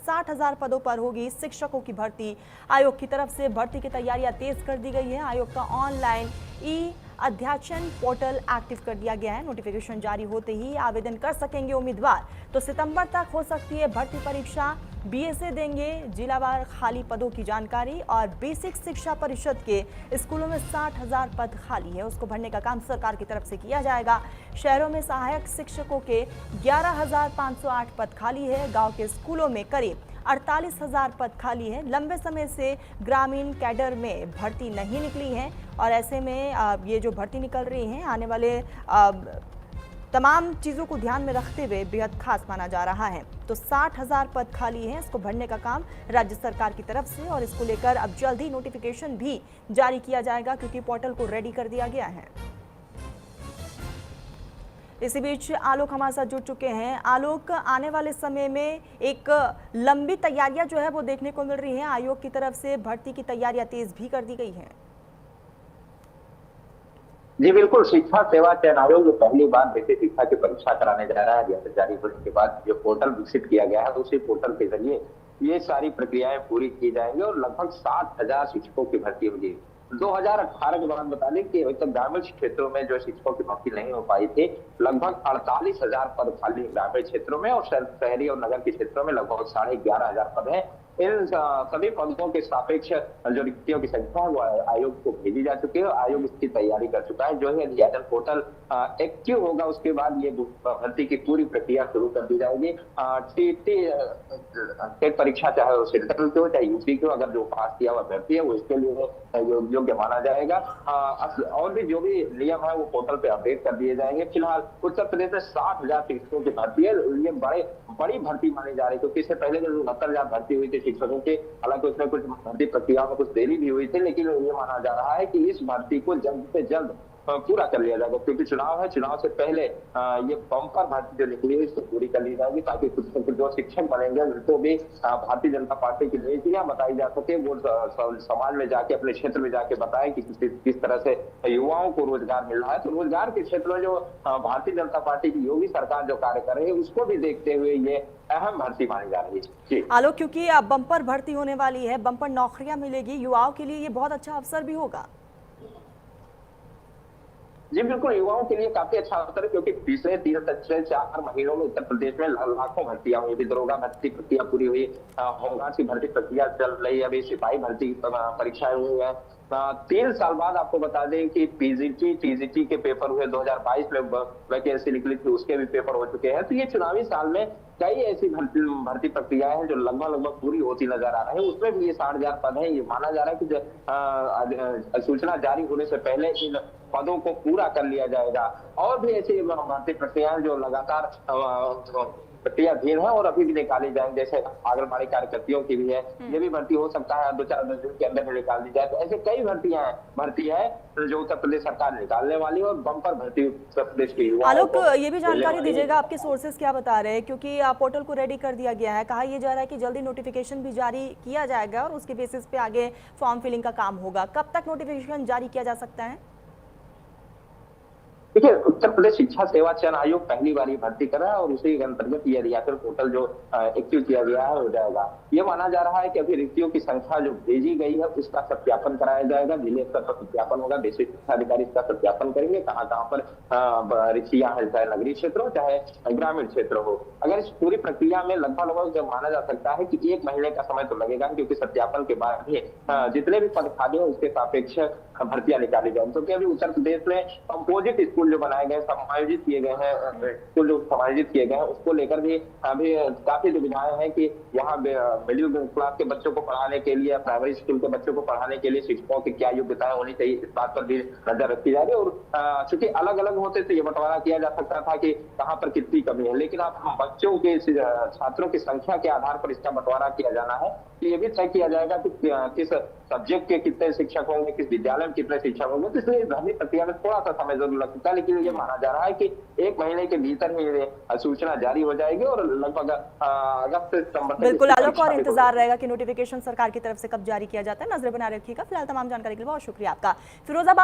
60,000 पदों पर होगी शिक्षकों की भर्ती। आयोग की तरफ से भर्ती की तैयारियां तेज कर दी गई है। आयोग का ऑनलाइन ई अध्याचन पोर्टल एक्टिव कर दिया गया है। नोटिफिकेशन जारी होते ही आवेदन कर सकेंगे उम्मीदवार। तो सितंबर तक हो सकती है भर्ती परीक्षा। बीएसए देंगे जिलावार खाली पदों की जानकारी। और बेसिक शिक्षा परिषद के स्कूलों में 60,000 पद खाली है, उसको भरने का काम सरकार की तरफ से किया जाएगा। शहरों में सहायक शिक्षकों के 11,508 पद खाली है। गांव के स्कूलों में करीब 48,000 पद खाली है। लंबे समय से ग्रामीण कैडर में भर्ती नहीं निकली है और ऐसे में ये जो भर्ती निकल रही है आने वाले तमाम चीज़ों को ध्यान में रखते हुए बेहद खास माना जा रहा है। तो 60,000 पद खाली हैं, इसको भरने का काम राज्य सरकार की तरफ से और इसको लेकर अब जल्द ही नोटिफिकेशन भी जारी किया जाएगा क्योंकि पोर्टल को रेडी कर दिया गया है। इसी बीच आलोक हमारे साथ जुड़ चुके हैं। आलोक, आने वाले समय में एक लंबी तैयारियां जो है वो देखने को मिल रही हैं। आयोग की तरफ से भर्ती की तैयारियां तेज भी कर दी गई हैं। जी बिल्कुल, शिक्षा सेवा चयन आयोग जो पहली बार बेसिक शिक्षा की परीक्षा कराने जा रहा है, रियासत जारी होने के बाद जो पोर्टल विकसित किया गया है उसी पोर्टल के जरिए ये सारी प्रक्रियाएं पूरी की जाएंगी और लगभग 60,000 शिक्षकों की भर्ती होगी। 2018 के बाद बता दें कि अभी तक ग्रामीण क्षेत्रों में जो शिक्षकों की भर्ती नहीं हो पाई थी, लगभग 48,000 पद खाली ग्रामीण क्षेत्रों में और शहरी और नगर के क्षेत्रों में लगभग 11,500 पद है। इन सभी पदों के सापेक्ष जो रिक्तियों की संख्या है वो आयोग को भेजी जा चुकी है। आयोग इसकी तैयारी कर चुका है। जो है अध्याचन पोर्टल एक्टिव होगा उसके बाद ये भर्ती की पूरी प्रक्रिया शुरू कर दी जाएगी। टेट परीक्षा चाहे वो सेंट्रल की हो चाहे यूपी की हो, अगर जो पास किया हुआ भर्ती है वो इसके लिए योग्य माना जाएगा। और भी जो भी नियम है वो पोर्टल पे अपडेट कर दिए जाएंगे। फिलहाल उत्तर प्रदेश में 60,000 शिक्षकों की भर्ती है। ये बड़ी भर्ती मानी जा रही है क्योंकि इससे पहले जो 69,000 भर्ती हुई थी शिक्षकों के, हालांकि उसमें कुछ भर्ती प्रक्रिया में कुछ देरी भी हुई थी, लेकिन ये माना जा रहा है कि इस भर्ती को जल्द से जल्द पूरा कर लिया जाएगा क्योंकि चुनाव है। चुनाव से पहले ये बम्पर भर्ती जो निकली है इसको पूरी कर ली जाएगी ताकि कुछ जो शिक्षक बनेंगे उनको भी भारतीय जनता पार्टी की नीतियां बताई जा सके, वो समाज में जाके अपने क्षेत्र में जाके बताएं कि किस तरह से युवाओं को रोजगार मिल रहा है। तो रोजगार के क्षेत्र में जो भारतीय जनता पार्टी की योगी सरकार जो कार्य कर रही है उसको भी देखते हुए ये अहम भर्ती मानी जा रही है। आलोक, क्योंकि अब बम्पर भर्ती होने वाली है, बम्पर नौकरियां मिलेगी, युवाओं के लिए ये बहुत अच्छा अवसर भी होगा। जी बिल्कुल, युवाओं के लिए काफी अच्छा अवसर है क्योंकि पिछले 3 से 4 महीनों में उत्तर प्रदेश में लाखों भर्तियां हुई। दरोगा भर्ती प्रक्रिया पूरी हुई, होमगार्ड की भर्ती प्रक्रिया चल रही है, अभी सिपाही भर्ती परीक्षाएं हुई है। 3 साल बाद आपको बता दें कि पीजीटी टीजीटी के पेपर हुए, 2022 में वैकेंसी निकली थी उसके भी पेपर हो चुके हैं। तो ये चुनावी साल में कई ऐसी भर्ती प्रक्रियाएं हैं जो लगभग पूरी होती नजर आ रही है। उसमें भी ये 60,000 पद है। ये माना जा रहा है कि सूचना जारी होने से पहले इन पदों को पूरा कर लिया जाएगा। और भी ऐसी भर्ती प्रक्रियाएं जो लगातार प्रक्रियाधीन है और अभी भी निकाली जाएंगे, जैसे आंगनबाड़ी कार्यकर्तियों की भी है, ये भी भर्ती हो सकता है 2-4 दिन के अंदर निकाल दी जाए। तो ऐसे कई भर्ती है जो उत्तर प्रदेश सरकार निकालने वाली है और बम्पर भर्ती उत्तर प्रदेश की। आलोक, ये भी जानकारी दीजिएगा आपके सोर्सेज क्या बता रहे हैं, क्योंकि पोर्टल को रेडी कर दिया गया है, कहा यह जा रहा है कि जल्दी नोटिफिकेशन भी जारी किया जाएगा और उसके बेसिस पे आगे फॉर्म फिलिंग का काम होगा। कब तक नोटिफिकेशन जारी किया जा सकता है? देखिए, उत्तर प्रदेश शिक्षा सेवा चयन आयोग पहली बार ये भर्ती कर रहा है और उसी के अंतर्गत ये रियासत पोर्टल जो एक्टिव किया गया है हो जाएगा। ये माना जा रहा है कि अभी रिक्तियों की संख्या जो भेजी गई है उसका सत्यापन कराया जाएगा। जिले स्तर पर सत्यापन होगा, बेसिक शिक्षा अधिकारी इसका सत्यापन करेंगे कहाँ पर रिक्तियां है, चाहे नगरीय क्षेत्र हो चाहे ग्रामीण क्षेत्र हो। अगर इस पूरी प्रक्रिया में लगभग माना जा सकता है कि 1 महीने का समय तो लगेगा क्योंकि सत्यापन के बाद ही जितने भी पद खाली हो उसके सापेक्ष भर्तियां निकाली जाएंगी। क्योंकि अभी उत्तर प्रदेश में कंपोजिट स्कूल जो बनाए गए, समायोजित किए गए हैं, स्कूल जो समायोजित किए गए हैं उसको लेकर भी अभी काफी दुविधाएं हैं कि यहाँ मिडिल क्लास के बच्चों को पढ़ाने के लिए, प्राइमरी स्कूल के बच्चों को पढ़ाने के लिए शिक्षकों की क्या योग्यताएं होनी चाहिए, इस बात पर भी नजर रखी जा रही है। और चूंकि अलग अलग होते तो ये बंटवारा किया जा सकता था कि कहाँ पर कितनी कमी है, लेकिन आप बच्चों के छात्रों की संख्या के आधार पर इसका बंटवारा किया जाना है। ये भी तय किया जाएगा कि किस सब्जेक्ट के कितने शिक्षक होंगे, किस विद्यालय में कितने शिक्षक होंगे। तो इसलिए भर्ती प्रक्रिया में थोड़ा सा समय जरूर लग सकता है, लेकिन ये माना जा रहा है कि 1 महीने के भीतर ही सूचना जारी हो जाएगी और लगभग अगस्त से सितंबर तक। बिल्कुल आलोक, और इंतजार रहेगा कि नोटिफिकेशन सरकार की तरफ से कब जारी किया जाता है। नजर बना रखिएगा। फिलहाल तमाम जानकारी के लिए बहुत शुक्रिया आपका। फिरोजाबाद